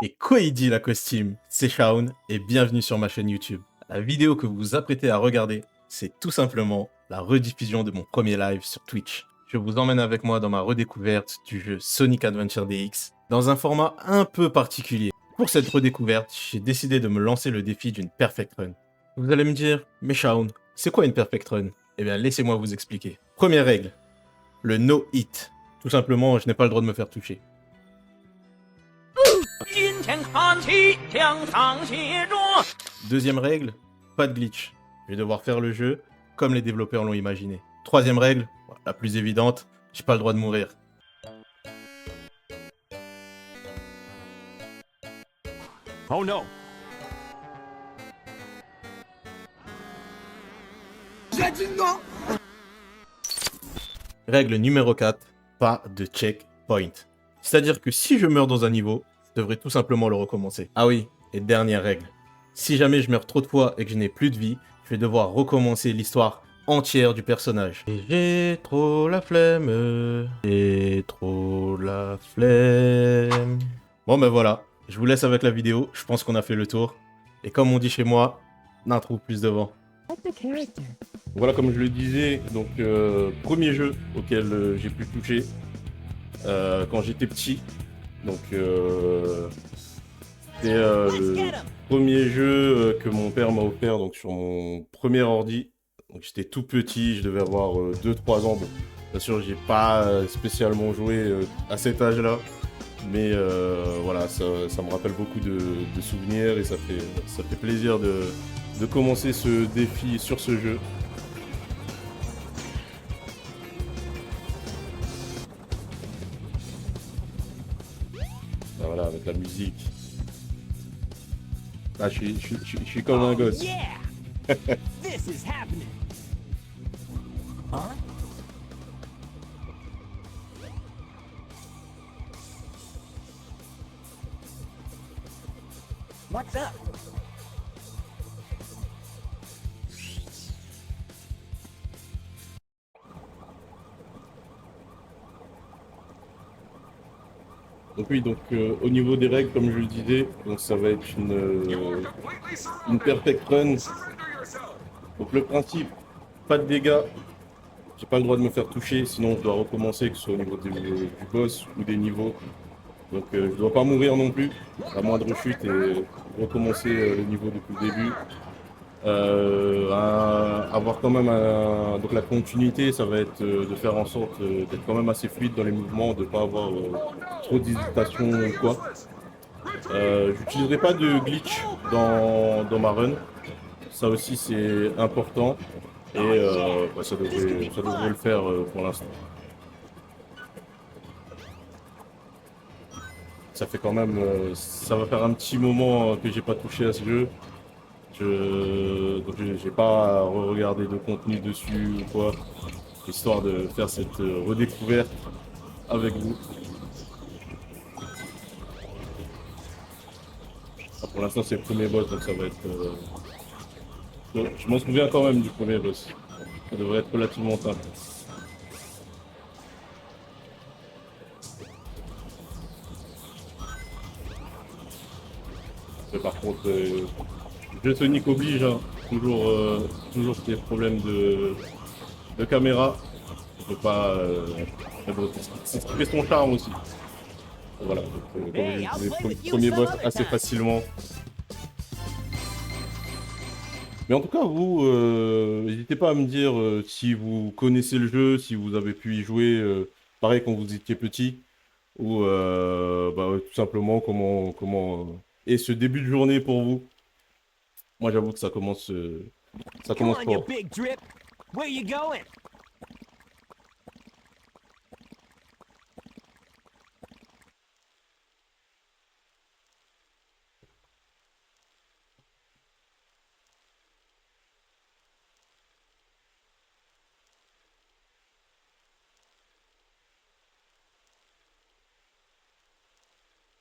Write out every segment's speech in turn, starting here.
Et quoi il dit la costume? C'est Shaun et bienvenue sur ma chaîne YouTube. La vidéo que vous vous apprêtez à regarder, c'est tout simplement la rediffusion de mon premier live sur Twitch. Je vous emmène avec moi dans ma redécouverte du jeu Sonic Adventure DX, dans un format un peu particulier. Pour cette redécouverte, j'ai décidé de me lancer le défi d'une Perfect Run. Vous allez me dire, mais Shaun, c'est quoi une Perfect Run? Eh bien laissez-moi vous expliquer. Première règle, le no hit. Tout simplement, je n'ai pas le droit de me faire toucher. Deuxième règle, pas de glitch. Je vais devoir faire le jeu comme les développeurs l'ont imaginé. Troisième règle, la plus évidente, j'ai pas le droit de mourir. Oh no! J'ai dit non. Règle numéro 4, pas de checkpoint. C'est-à-dire que si je meurs dans un niveau, je devrais tout simplement le recommencer. Ah oui, et dernière règle. Si jamais je meurs trop de fois et que je n'ai plus de vie, je vais devoir recommencer l'histoire entière du personnage. Et j'ai trop la flemme. J'ai trop la flemme. Bon ben voilà, je vous laisse avec la vidéo, je pense qu'on a fait le tour. Et comme on dit chez moi, n'en trouve plus devant. Voilà, comme je le disais, donc premier jeu auquel j'ai pu toucher quand j'étais petit. Donc c'était le premier jeu que mon père m'a offert donc sur mon premier ordi. Donc j'étais tout petit, je devais avoir 2-3 ans. Bon, bien sûr, j'ai pas spécialement joué à cet âge-là. Mais voilà, ça me rappelle beaucoup de souvenirs et ça fait plaisir de commencer ce défi sur ce jeu. Ben voilà, avec la musique. Ah, je suis comme un gosse. Yeah! This is happening! Huh? What's up? Donc oui, donc au niveau des règles, comme je le disais, donc ça va être une perfect run. Donc le principe, pas de dégâts, j'ai pas le droit de me faire toucher, sinon je dois recommencer, que ce soit au niveau du boss ou des niveaux. Donc je dois pas mourir non plus, à moindre chute et recommencer le niveau depuis le début. Avoir quand même donc la continuité, ça va être de faire en sorte d'être quand même assez fluide dans les mouvements, de ne pas avoir trop d'hésitation ou quoi. J'utiliserai pas de glitch dans ma run, ça aussi c'est important et bah, ça devrait le faire pour l'instant. Ça fait quand même, ça va faire un petit moment que j'ai pas touché à ce jeu. Donc j'ai pas à re-regarder de contenu dessus ou quoi, histoire de faire cette redécouverte avec vous. Ah, pour l'instant c'est le premier boss donc ça va être... Je m'en souviens quand même du premier boss. Ça devrait être relativement simple. Mais par contre, jeu Sonic oblige, hein. Toujours des problèmes de caméra. On peut pas... c'est ce qui fait son charme aussi. Voilà, donc, comme je disais, premier boss assez facilement. Mais en tout cas, vous, n'hésitez pas à me dire si vous connaissez le jeu, si vous avez pu y jouer, pareil quand vous étiez petit, ou bah, tout simplement comment est ce début de journée pour vous. Moi, j'avoue que ça Come commence on, you fort. big drip! Where you going?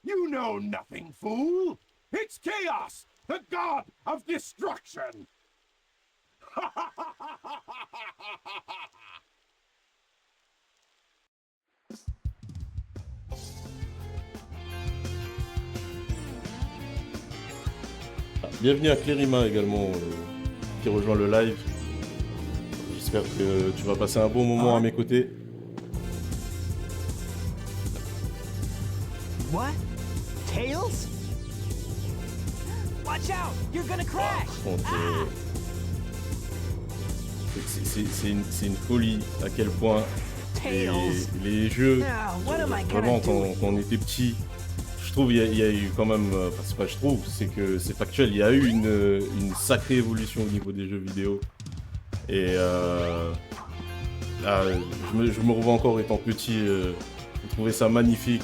You know nothing, fool. It's Chaos, the god of destruction. Bienvenue à Clérima également, qui rejoint le live. J'espère que tu vas passer un bon moment à mes côtés. What? Tails? Watch out! You're gonna crash! Par contre, Ah! c'est une folie à quel point les, Tails! les jeux, Now, what am I vraiment gonna do? quand on était petit, je trouve il y a eu quand même, enfin c'est pas je trouve, c'est que c'est factuel, il y a eu une sacrée évolution au niveau des jeux vidéo. Et là, je me revois encore étant petit, je trouvais ça magnifique.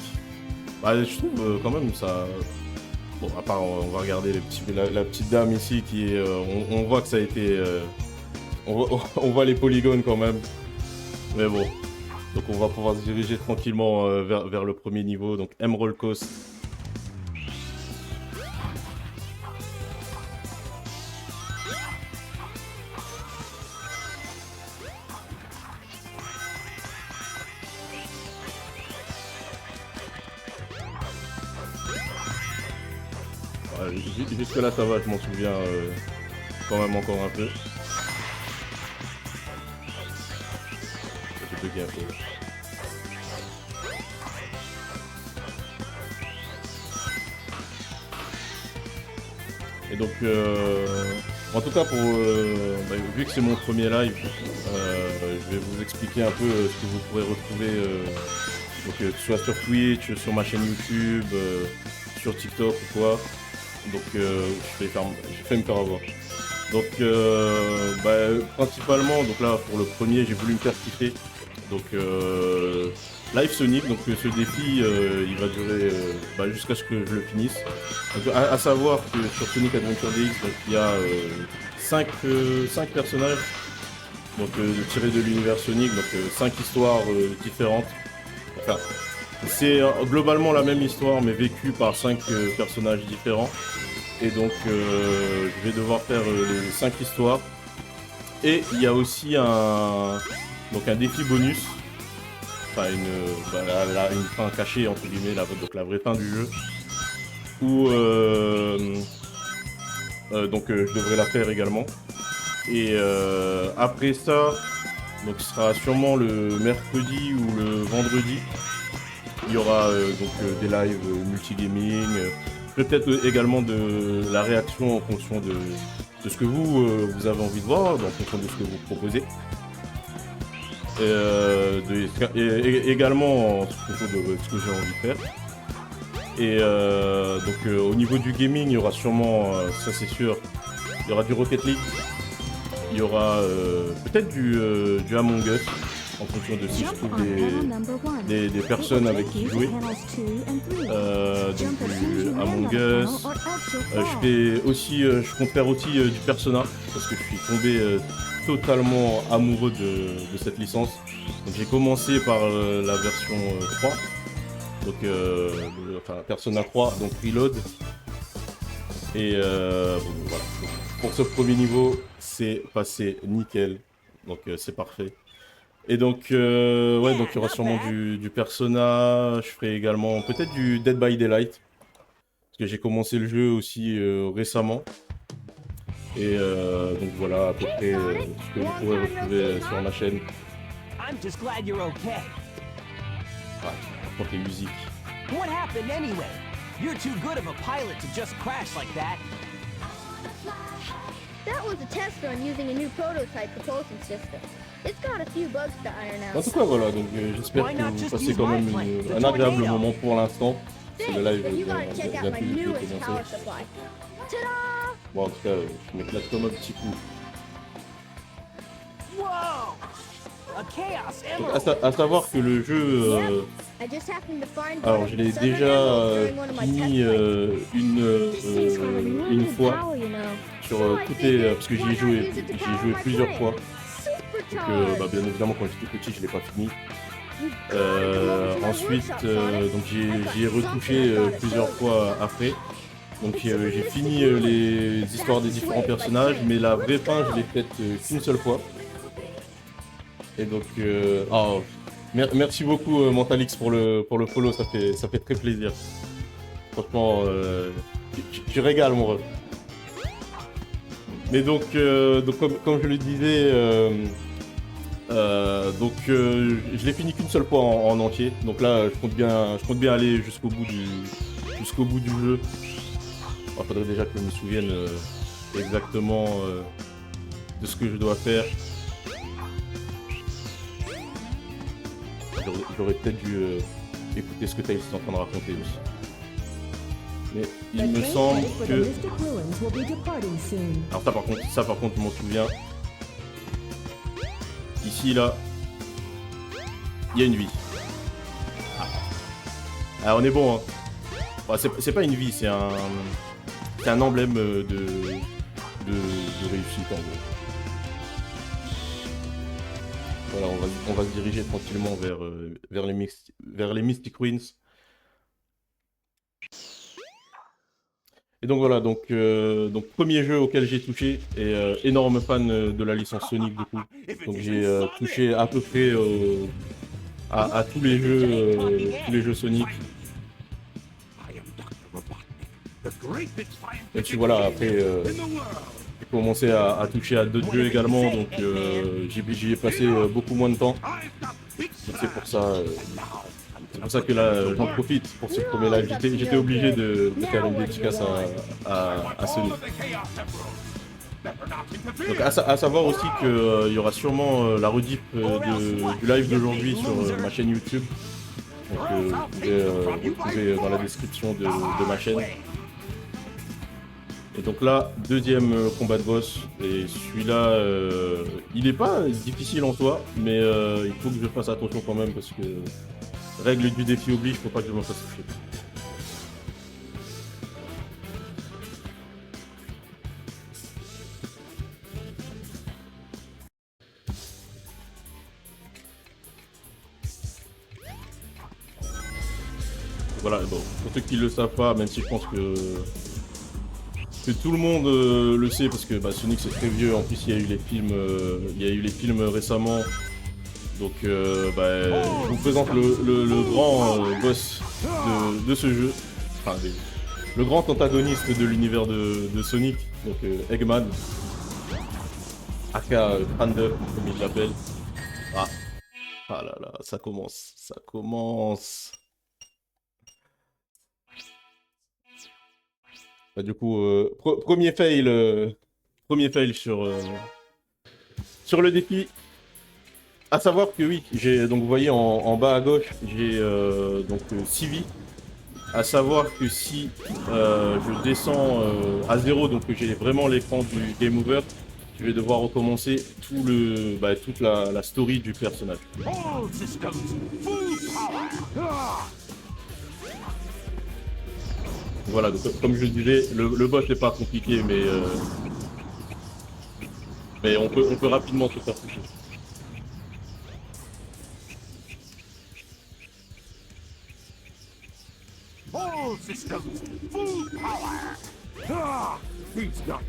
Bah, je trouve quand même ça. Bon, à part, on va regarder la petite dame ici qui est. On voit que ça a été. On voit les polygones quand même. Mais bon. Donc on va pouvoir se diriger tranquillement vers le premier niveau. Donc Emerald Coast. Jusque là ça va, je m'en souviens quand même encore un peu. J'ai bugué un peu. Et donc, en tout cas, vu que c'est mon premier live, je vais vous expliquer un peu ce que vous pourrez retrouver, que ce soit sur Twitch, sur ma chaîne YouTube, sur TikTok ou quoi. Donc je vais me faire avoir. Donc principalement, donc là pour le premier j'ai voulu me faire kiffer. Donc Live Sonic, donc ce défi il va durer jusqu'à ce que je le finisse. Donc, à savoir que sur Sonic Adventure DX donc, il y a 5 personnages donc, tirés de l'univers Sonic, donc 5 histoires différentes. Enfin, c'est globalement la même histoire mais vécue par 5 personnages différents. Et donc je vais devoir faire les 5 histoires. Et il y a aussi un défi bonus. Enfin une fin cachée entre guillemets, donc la vraie fin du jeu. Où je devrais la faire également. Et après ça, donc ce sera sûrement le mercredi ou le vendredi. Il y aura des lives multigaming, peut-être également de la réaction en fonction de ce que vous avez envie de voir, en fonction de ce que vous proposez. Et également en fonction de ce que j'ai envie de faire. Et au niveau du gaming, il y aura sûrement, ça c'est sûr, il y aura du Rocket League, il y aura peut-être du Among Us. En fonction de si je trouve des personnes avec qui jouer. Donc du Among Us. Je compte faire aussi du Persona parce que je suis tombé totalement amoureux de cette licence. Donc j'ai commencé par la version 3. Donc Persona 3, donc Reload. Et voilà. Donc, pour ce premier niveau, c'est passé nickel. Donc c'est parfait. Et donc, donc il y aura sûrement du Persona, je ferai également peut-être du Dead by Daylight, parce que j'ai commencé le jeu aussi récemment. Et donc voilà à peu près ce que vous pourrez retrouver sur ma chaîne. I'm just glad you're okay. Par contre les musiques. What happened anyway? You're too good of a pilot to just crash like that. That was a test run using a new prototype propulsion system. It's got a few bugs to iron En out. tout cas voilà, donc j'espère que vous passez quand même un agréable moment pour l'instant. C'est le live Then you gotta check out my plus de newest power commencer. supply. Ta-da! Bon en tout cas, je m'éclate comme un petit coup. Whoa! A Chaos Donc, Emerald! à savoir que le jeu, I just happened to find alors one je of l'ai the southern déjà emeralds during one of my test fini flights. This thing's got a une really fois power, you know. sur So I toutes les figured, parce que j'y why ai not joué use it to power my plusieurs plane? fois. Supercharged. Donc bien évidemment quand j'étais petit je l'ai pas fini. You gotta come over to my Ensuite workshop, Sonic. donc I've got j'y ai retouché something I've gotta plusieurs show you. fois après. Donc j'ai fini les histoires des différents personnages, mais la vraie fin je l'ai faite qu'une seule fois. Et donc merci beaucoup Mentalix pour le follow, ça fait très plaisir. Franchement tu régales mon ref. Mais donc comme je le disais, je l'ai fini qu'une seule fois en entier. Donc là, je compte bien aller jusqu'au bout du jeu. Il faudrait déjà que je me souvienne exactement de ce que je dois faire. J'aurais peut-être dû écouter ce que Tails est en train de raconter aussi. Mais il me semble que... Alors ça par contre je m'en souviens. Ici là, il y a une vie. Ah, on est bon hein. Enfin, c'est pas une vie, c'est un emblème de réussite en gros. Voilà, on va se diriger tranquillement vers les Mystic Ruins. Et donc voilà, donc premier jeu auquel j'ai touché, et énorme fan de la licence Sonic du coup. Donc j'ai touché à peu près à tous les jeux Sonic. Et puis voilà, après j'ai commencé à toucher à d'autres jeux également, donc j'y ai passé beaucoup moins de temps. Donc c'est pour ça que là j'en profite pour ce premier live. J'étais obligé de faire une dédicace à Sonic. Donc à savoir aussi qu'il y aura sûrement la rediff du live d'aujourd'hui sur ma chaîne YouTube. Donc vous pouvez retrouver dans la description de ma chaîne. Et donc là, deuxième combat de boss, et celui-là, il n'est pas difficile en soi, mais il faut que je fasse attention quand même parce que règle du défi oblige, faut pas que je me fasse toucher. Voilà, bon, pour ceux qui ne le savent pas, même si je pense que tout le monde le sait parce que Sonic c'est très vieux, en plus il y a eu les films récemment. Donc je vous présente le grand boss de ce jeu, enfin le grand antagoniste de l'univers de Sonic, donc Eggman, aka Thunder comme il l'appelle. Ah là là, ça commence. Du coup, premier fail sur le défi. À savoir que oui, donc vous voyez en bas à gauche, j'ai 6 vies. À savoir que si je descends à 0, donc que j'ai vraiment l'écran du Game Over, je vais devoir recommencer toute la story du personnage. Voilà, donc, comme je le disais, le boss n'est pas compliqué, mais on peut rapidement se faire toucher.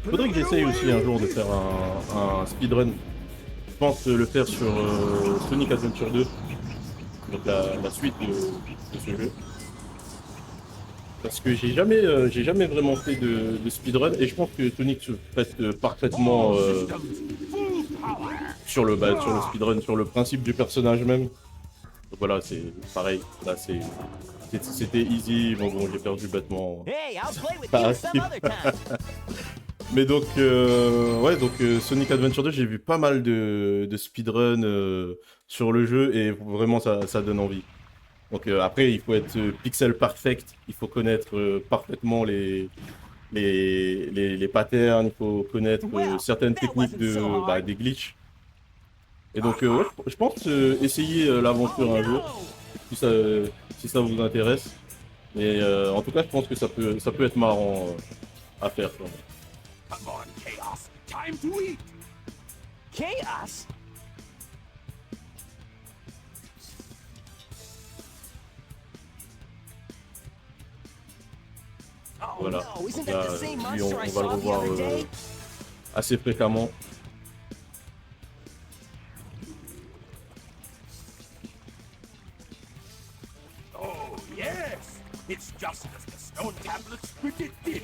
Faudrait que j'essaye aussi un jour de faire un speedrun. Je pense le faire sur Sonic Adventure 2, donc la suite de ce jeu. Parce que j'ai jamais vraiment fait de speedrun et je pense que Sonic se prête parfaitement sur le speedrun, sur le principe du personnage même. Donc voilà, c'est pareil, là c'était easy, bon j'ai perdu bêtement. Mais donc Sonic Adventure 2, j'ai vu pas mal de speedrun sur le jeu et vraiment ça donne envie. Donc après, il faut être pixel perfect, il faut connaître parfaitement les patterns, il faut connaître certaines techniques des glitches. Et donc je pense essayer l'aventure un jour, si ça vous intéresse. Mais en tout cas, je pense que ça peut être marrant à faire. Quoi. Come on, Chaos! Time to eat! Chaos? Voilà, no, isn't là, that the same lui, monster on I va le saw the revoir other day? assez fréquemment. Oh, yes! It's just as the stone tablets predicted!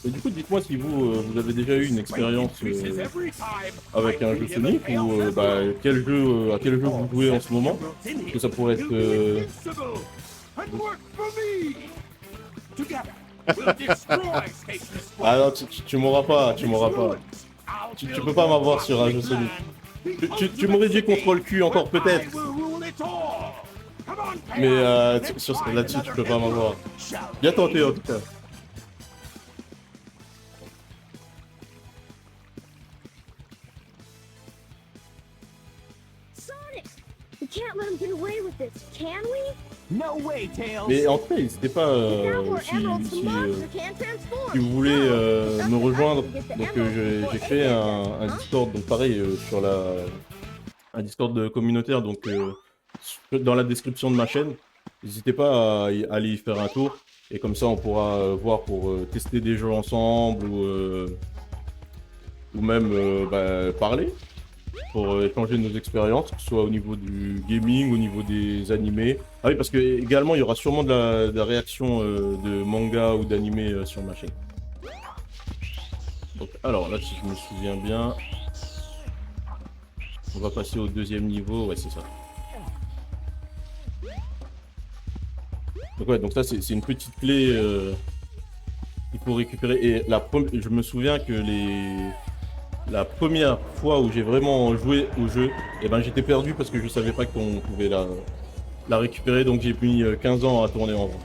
Et du coup, dites-moi si vous avez déjà eu une expérience Increases every time. avec un jeu Sonic ou quel jeu, à quel jeu vous jouez en ce moment. Parce que ça pourrait être... Invincible and work for me. Together, we'll destroy Stasis. Ah non, tu m'auras pas, tu m'auras pas. Tu peux pas m'avoir sur un jeu Sonic. Tu m'aurais dit contrôle Q encore peut-être. Mais là-dessus, tu peux pas m'avoir. Bien tenté en tout cas. Sonic! We can't let him get away with this, can we? No way, Tails. Mais en tout cas, n'hésitez pas Now we're emeralds si from monster can't transform. si vous voulez me rejoindre. Donc j'ai créé un Discord, donc pareil sur un Discord communautaire, donc dans la description de ma chaîne. N'hésitez pas à aller y faire un tour. Et comme ça, on pourra voir pour tester des jeux ensemble ou même parler pour échanger nos expériences, que ce soit au niveau du gaming, au niveau des animés. Ah oui, parce que également, il y aura sûrement de la réaction de manga ou d'animé sur ma chaîne. Donc, alors là, si je me souviens bien, on va passer au deuxième niveau. Ouais, c'est ça. Donc ouais, donc ça c'est une petite clé qu'il faut récupérer. Et je me souviens que la première fois où j'ai vraiment joué au jeu, eh ben j'étais perdu parce que je savais pas qu'on pouvait la récupérer, donc j'ai mis 15 ans à tourner en rond.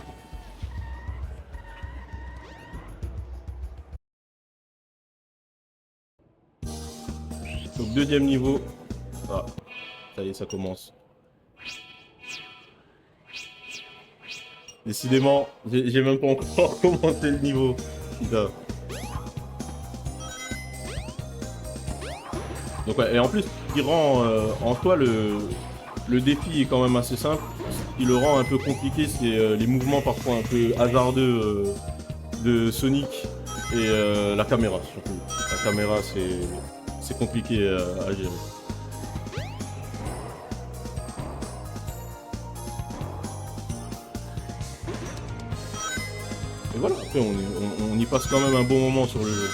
Donc deuxième niveau. Ah, ça y est, ça commence. Décidément, j'ai même pas encore commencé le niveau. Putain. Donc ouais, et en plus, ce qui rend en soi le défi est quand même assez simple. Ce qui le rend un peu compliqué, c'est les mouvements parfois un peu hasardeux de Sonic et la caméra surtout. La caméra, c'est compliqué à gérer. Et voilà, après on y passe quand même un bon moment sur le jeu.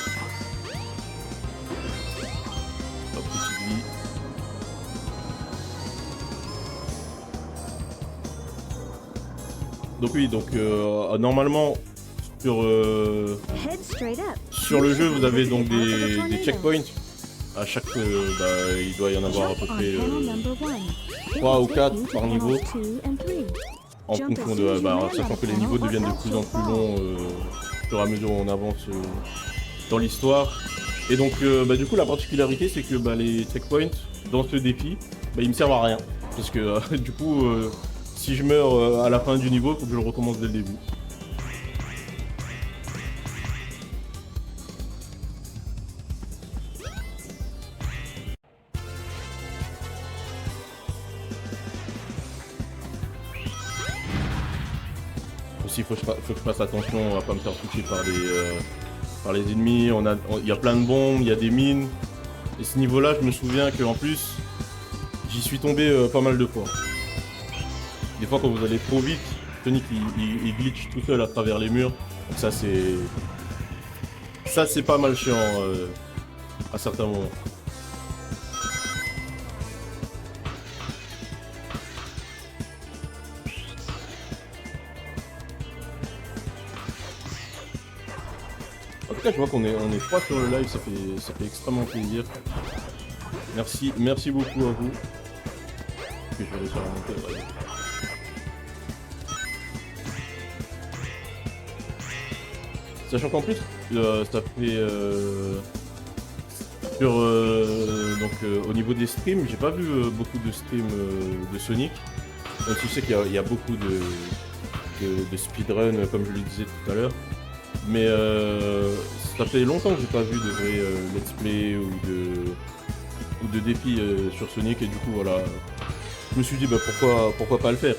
Hop, petite vie. Donc oui, donc normalement sur le jeu vous avez donc des checkpoints. À chaque il doit y en avoir à peu près 3 ou 4 par niveau. En fonction de, sachant que les niveaux deviennent de plus en plus longs au fur et à mesure où on avance dans l'histoire. Et donc, du coup, la particularité, c'est que les checkpoints dans ce défi, ils me servent à rien. Parce que, du coup, si je meurs à la fin du niveau, il faut que je recommence dès le début. Aussi, faut que je fasse attention à pas me faire toucher par les ennemis. Il y a plein de bombes, il y a des mines. Et ce niveau-là, je me souviens qu'en plus, j'y suis tombé pas mal de fois. Des fois, quand vous allez trop vite, Sonic il glitch tout seul à travers les murs. Donc ça, c'est pas mal chiant à certains moments. En tout cas, je vois qu'on est 3 sur le live, ça fait extrêmement plaisir. Merci beaucoup à vous. Que je vais réussir à monter, ouais. Sachant qu'en plus, ça fait au niveau des streams, j'ai pas vu beaucoup de streams de Sonic. Donc tu sais qu'il y a beaucoup de speedrun, comme je le disais tout à l'heure. Mais ça fait longtemps que j'ai pas vu de vrais let's play ou de défis sur Sonic, et du coup voilà, je me suis dit pourquoi pas le faire.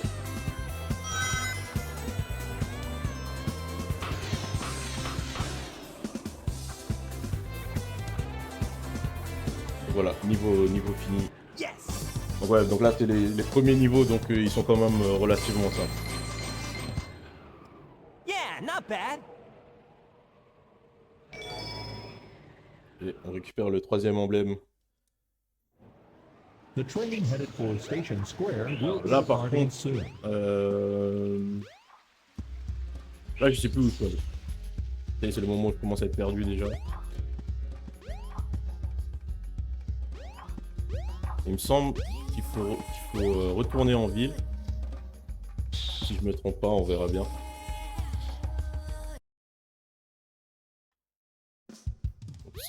Et voilà, niveau fini. Yes. Donc ouais, donc là c'est les premiers niveaux, donc ils sont quand même relativement simples. Yeah, not bad. Et on récupère le 3e emblème. The train headed for Station Square will be Là, par departing contre, soon. là, je sais plus où je peux aller. C'est le moment où je commence à être perdu déjà. Il me semble qu'il faut retourner en ville. Si je me trompe pas, on verra bien.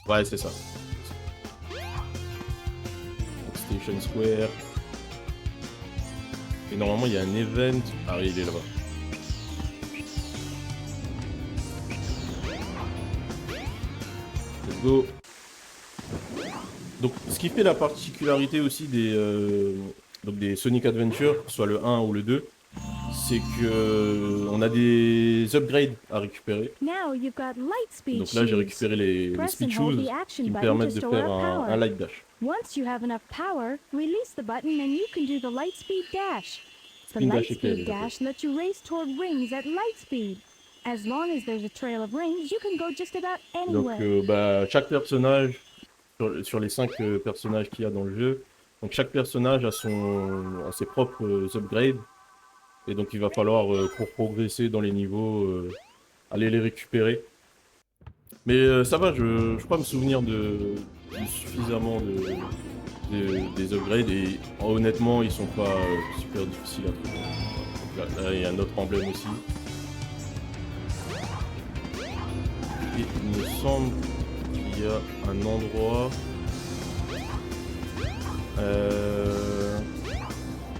Ouais, c'est ça. Donc, Station Square. Et normalement, il y a un event. Ah oui, il est là-bas. Let's go. Donc, ce qui fait la particularité aussi des Sonic Adventure, soit le 1 ou le 2, c'est que on a des upgrades à récupérer. Now you've got light speed Donc là, j'ai shoes. récupéré les Press speed and hold shoes the action qui me button permettent to de store faire up power. un light dash. Once you have enough power, release the button and you can do the light speed dash. The Spin light dash éclair, speed je l'appelle. dash lets you race toward rings at light speed. As long as there's a trail of rings, you can go just about Donc anywhere. chaque personnage, sur les 5 personnages qu'il y a dans le jeu, donc chaque personnage a ses propres upgrades. Et donc il va falloir, pour progresser dans les niveaux, aller les récupérer. Mais ça va, je crois me souvenir de suffisamment des upgrades. Et honnêtement, ils sont pas super difficiles à trouver. Donc là, il y a un autre emblème aussi. Et il me semble qu'il y a un endroit...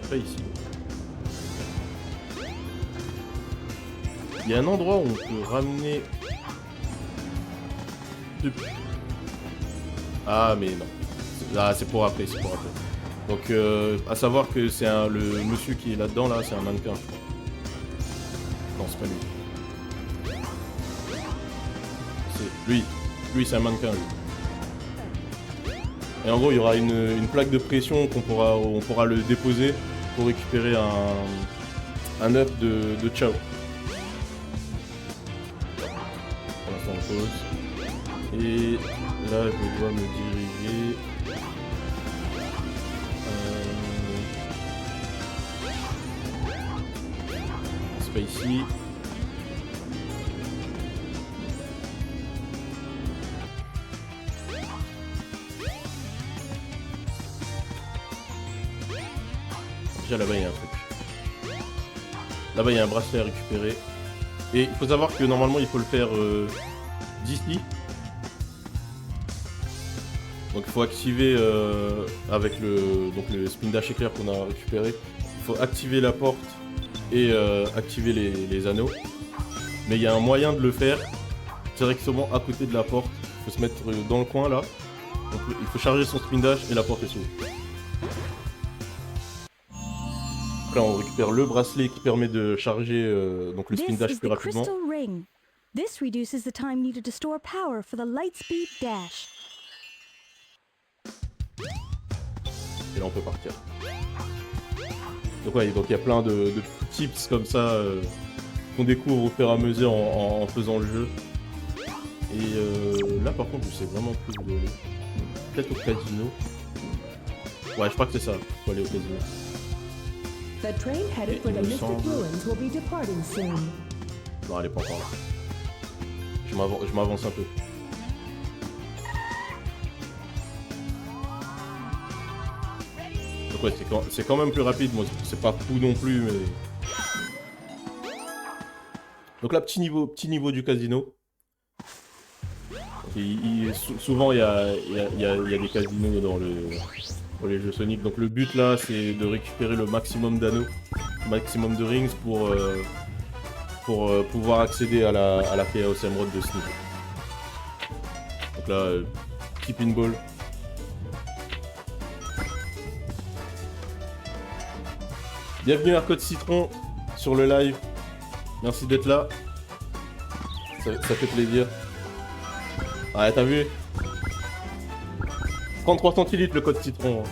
pas ici. Il y a un endroit où on peut ramener... Ah mais non. Ah c'est pour après, c'est pour après. Donc à savoir que c'est le monsieur qui est là-dedans là, c'est un mannequin. Non c'est pas lui. C'est lui. Lui c'est un mannequin lui. Et en gros il y aura une plaque de pression on pourra le déposer pour récupérer un œuf de Chao. Pour l'instant on pose. Et là je dois me diriger. C'est pas ici. Déjà là-bas il y a un truc. Là-bas il y a un bracelet à récupérer. Et il faut savoir que normalement il faut le faire d'ici. Donc il faut activer avec le spin dash éclair qu'on a récupéré. Il faut activer la porte et activer les anneaux. Mais il y a un moyen de le faire directement à côté de la porte. Il faut se mettre dans le coin là. Donc il faut charger son spin dash et la porte est s'ouvre. Là on récupère le bracelet qui permet de charger donc le spin This dash is plus the rapidement. crystal ring. This reduces the time needed to store power for the light speed dash. Et là on peut partir. Donc ouais, donc il y a plein de petits tips comme ça qu'on découvre au fur et à mesure en faisant le jeu. Et là par contre je sais vraiment plus où aller. Peut-être au casino. Ouais je crois que c'est ça, faut aller au casino. The train headed for Il the me Mystic semble. Ruins will be departing soon. Non elle est pas encore là. Je m'avance un peu. Donc ouais c'est quand même plus rapide, moi c'est pas fou non plus mais... Donc là petit niveau du casino. Souvent il y a des casinos dans les jeux Sonic. Donc le but là c'est de récupérer le maximum d'anneaux, le maximum de rings pour pouvoir accéder à la Chaos Emerald de ce niveau. Donc là, petit pinball. Bienvenue Arcode Citron sur le live. Merci d'être là. Ça fait plaisir. Ouais, t'as vu 33 centilitres le code citron.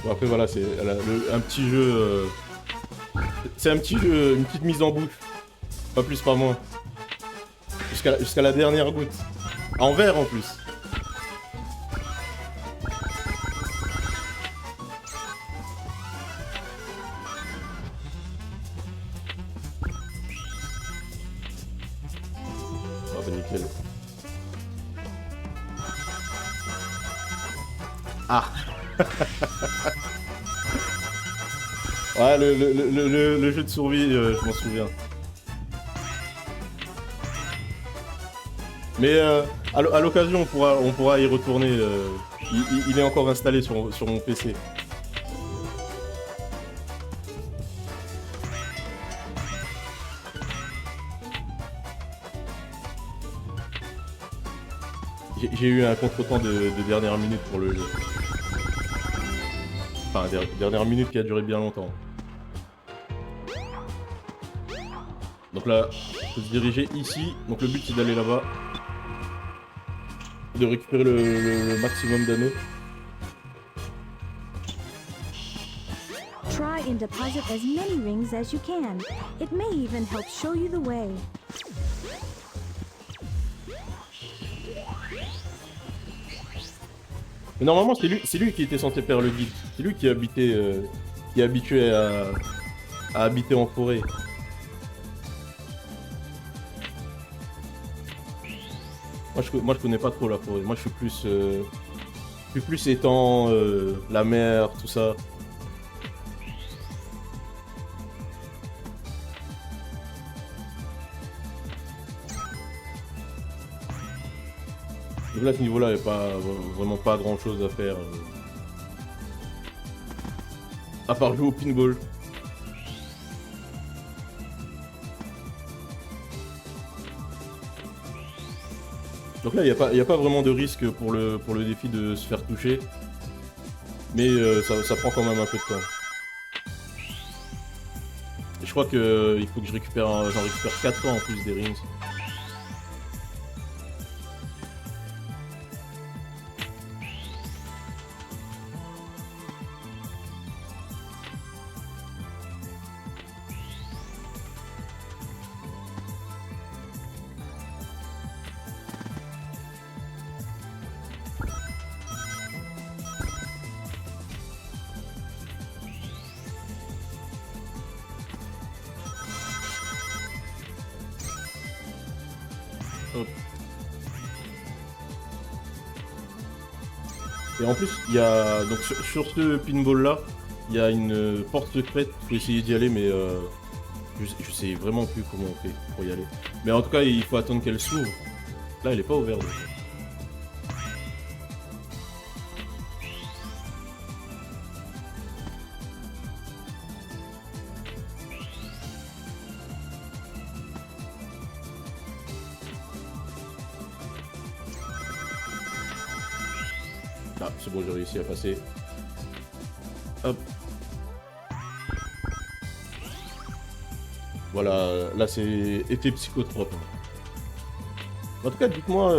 Bon après voilà, c'est un petit jeu C'est un petit jeu, une petite mise en bouche. Pas plus, pas moins. Jusqu'à la dernière goutte. En vert en plus. Ah bah nickel. Ah. Ouais, le jeu de survie, je m'en souviens. Mais à l'occasion, on pourra y retourner. Il est encore installé sur mon PC. J'ai eu un contretemps de dernière minute pour le jeu. Enfin, dernière minute qui a duré bien longtemps. Donc là, faut se diriger ici. Donc le but c'est d'aller là-bas. De récupérer le maximum d'anneaux. Try and deposit as many rings as you can. It may even help show you the way. Mais normalement c'est lui qui était censé faire le guide. C'est lui qui habitait, qui est habitué à habiter en forêt. Moi je connais pas trop la forêt. Moi je suis plus étang, la mer, tout ça. Donc là, à ce niveau-là, il n'y a pas, vraiment pas grand-chose à faire. À part jouer au pinball. Donc là, il n'y a pas vraiment de risque pour le défi de se faire toucher. Mais ça prend quand même un peu de temps. Et je crois qu'il faut que j'en récupère 4 ans en plus des rings. Hop. Et en plus, il y a donc sur ce pinball là, il y a une porte secrète. Faut essayer d'y aller, mais je sais vraiment plus comment on fait pour y aller. Mais en tout cas, il faut attendre qu'elle s'ouvre. Là, elle est pas ouverte. Ah, c'est bon, j'ai réussi à passer. Hop. Voilà, là c'est effet psychotrope. En tout cas, dites-moi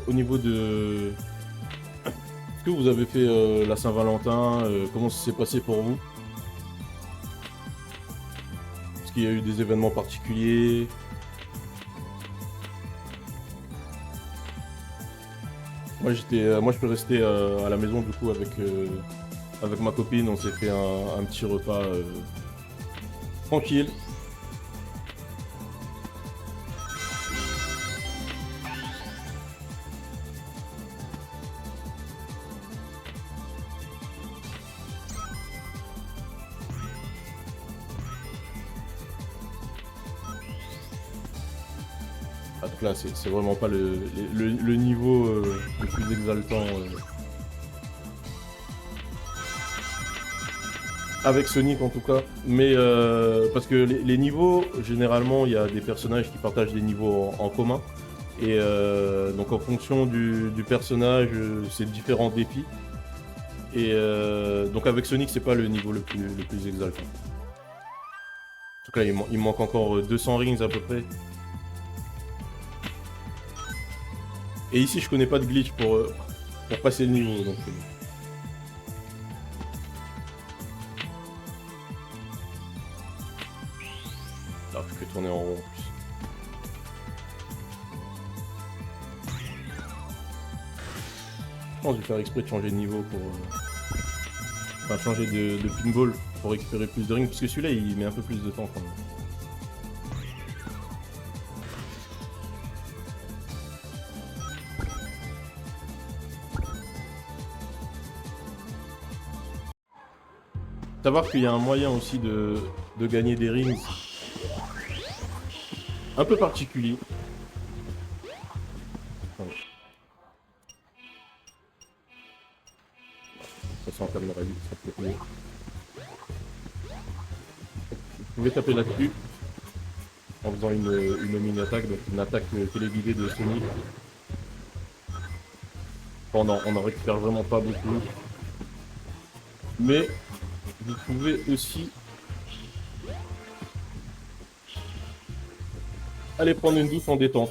au niveau de... Est-ce que vous avez fait la Saint-Valentin, comment ça s'est passé pour vous? Est-ce qu'il y a eu des événements particuliers? Moi je peux rester à la maison du coup avec ma copine. On s'est fait un petit repas tranquille. Ah, donc là c'est vraiment pas le niveau le plus exaltant avec Sonic en tout cas, mais parce que les niveaux, généralement il y a des personnages qui partagent des niveaux en commun, et donc en fonction du personnage c'est différents défis, et donc avec Sonic c'est pas le niveau le plus exaltant. En tout cas il me manque encore 200 rings à peu près. Et ici je connais pas de glitch pour passer le niveau, donc Ah, je peux tourner en rond en plus. Je pense que je vais faire exprès de changer de niveau pour... Enfin, changer de pinball pour récupérer plus de rings, parce que celui-là, il met un peu plus de temps quand même. Savoir qu'il y a un moyen aussi de gagner des rings un peu particulier. Attendez. Ça sent en caméra vue, ça peut être mieux. Vous pouvez taper là-dessus en faisant une mini-attaque, donc une attaque téléguidée de Sonic. Bon, on en récupère vraiment pas beaucoup. Mais vous pouvez aussi aller prendre une douche en détente.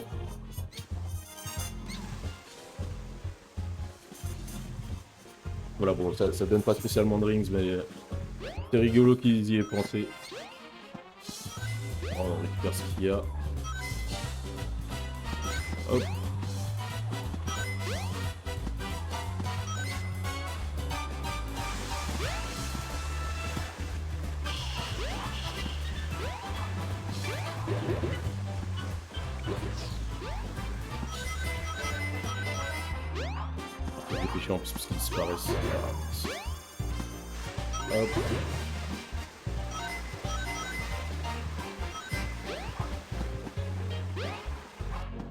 Voilà, bon, ça donne pas spécialement de rings, mais c'est rigolo qu'ils y aient pensé. Alors, on récupère ce qu'il y a. Hop. Dépêcher en plus parce qu'ils disparaissent. Hop.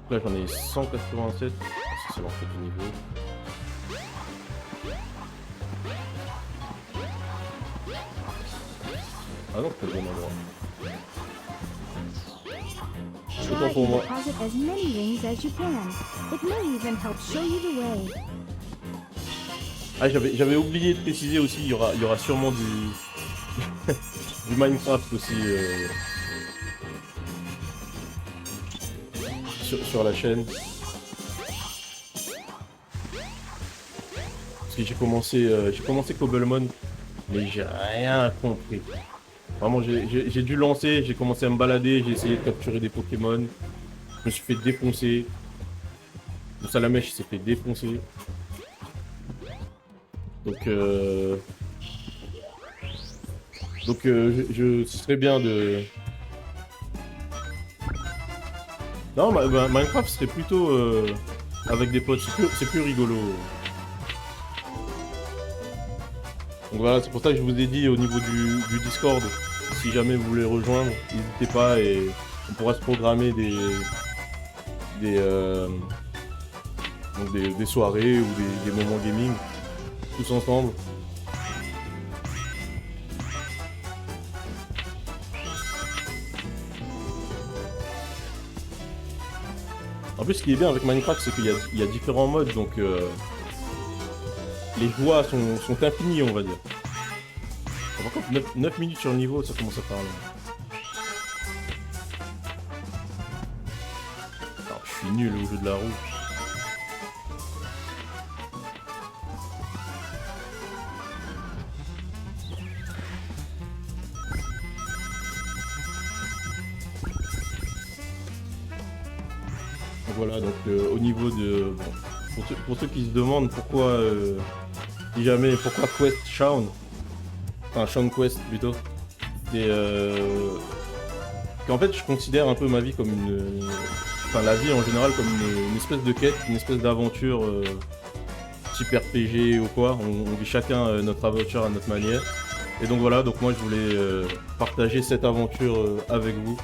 Là j'en ai 187. Ça c'est l'entrée du niveau. Ah non, c'est pas le bon endroit. Autant Try pour to moi. deposit as many rings as you can. It may even help show you the way. Ah, j'avais oublié de préciser aussi, il y aura sûrement du du Minecraft aussi sur la chaîne. Parce que j'ai commencé Cobblemon, mais j'ai rien compris. Vraiment, j'ai dû lancer, j'ai commencé à me balader, j'ai essayé de capturer des Pokémon. Je me suis fait défoncer. Le Salamèche s'est fait défoncer. Donc, ce serait bien de... Non, Minecraft serait plutôt avec des potes, c'est plus rigolo. Donc voilà, c'est pour ça que je vous ai dit au niveau du Discord, si jamais vous voulez rejoindre, n'hésitez pas et on pourra se programmer des soirées ou des moments gaming tous ensemble. En plus, ce qui est bien avec Minecraft, c'est qu'il y a différents modes, donc les joies sont infinies, on va dire. Par contre, 9 minutes sur le niveau, ça commence à parler. Alors, je suis nul au jeu de la roue. Voilà, donc au niveau de... Bon, pour ceux qui se demandent pourquoi, pourquoi Quest Shaun, enfin Shaun Quest plutôt, c'est qu'en fait je considère un peu ma vie comme enfin la vie en général comme une espèce de quête, une espèce d'aventure type RPG ou quoi, on vit chacun notre aventure à notre manière. Et donc voilà, donc moi je voulais partager cette aventure avec vous.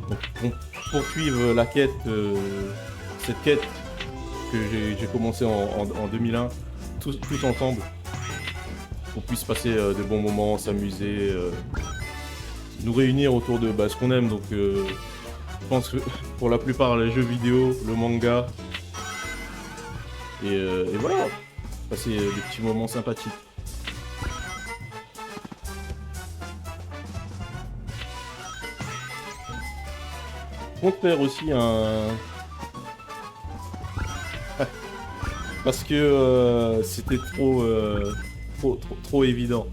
Donc pour poursuivre la quête, cette quête que j'ai commencé en 2001, tous ensemble, qu'on puisse passer de bons moments, s'amuser, nous réunir autour de ce qu'on aime. Donc je pense que pour la plupart les jeux vidéo, le manga, et voilà, passer des petits moments sympathiques. Je compte faire aussi un... Parce que c'était trop évident.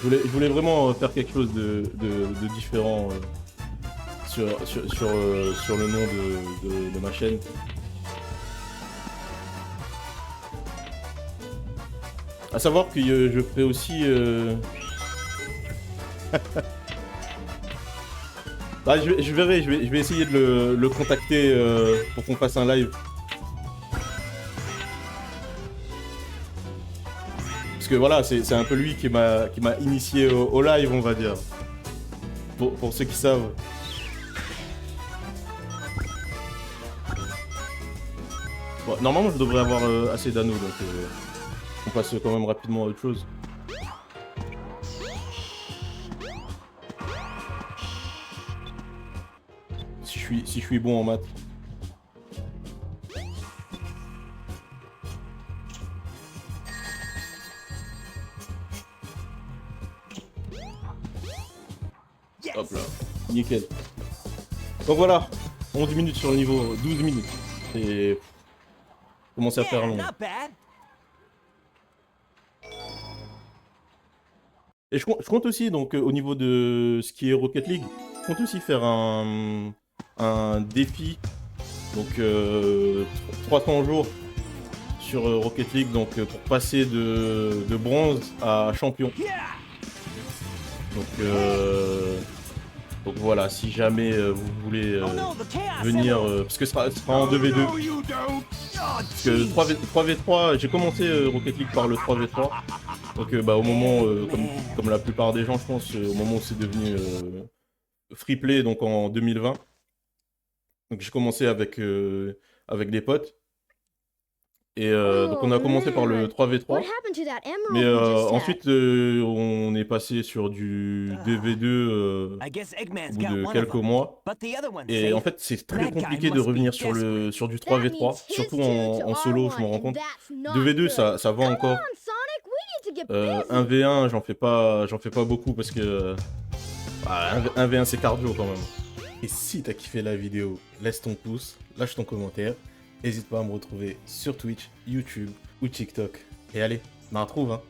Je voulais vraiment faire quelque chose de différent sur le nom de ma chaîne. À savoir que je fais aussi... Bah, je verrai, je vais essayer de le contacter pour qu'on fasse un live. Parce que voilà, c'est un peu lui qui m'a initié au live, on va dire. Pour ceux qui savent. Bon, normalement, je devrais avoir assez d'anneaux, donc on passe quand même rapidement à autre chose. Si je suis bon en maths. Hop là, nickel. Donc voilà, 11 minutes sur le niveau, 12 minutes. Et commence à faire Yeah, long. not bad. Et je compte aussi, donc au niveau de ce qui est Rocket League, je compte aussi faire un défi, donc 300 jours sur Rocket League, donc pour passer de bronze à champion. Yeah. Donc voilà, si jamais vous voulez Oh no, the chaos venir, emerald. parce que ce sera en 2v2, No, you don't. Oh, parce que 3v3, j'ai commencé Rocket League par le 3v3, donc bah, au moment, comme la plupart des gens je pense, au moment où c'est devenu free play, donc en 2020, donc j'ai commencé avec des potes, et donc on a commencé par le 3v3, What happened to that emerald mais we just had? ensuite on est passé sur du 2v2 I guess au Eggman's bout got de one of quelques them, mois. but the other one's Et safe. en fait, c'est très That guy compliqué de must be revenir sur du That 3v3, means his surtout two en to solo, our je me rends one, compte. and that's not 2v2, good. ça va Come encore. on, Sonic, we need to get busy. 1v1, j'en fais pas beaucoup parce que 1v1 c'est cardio quand même. Et si t'as kiffé la vidéo, laisse ton pouce, lâche ton commentaire. N'hésite pas à me retrouver sur Twitch, YouTube ou TikTok. Et allez, on en retrouve hein.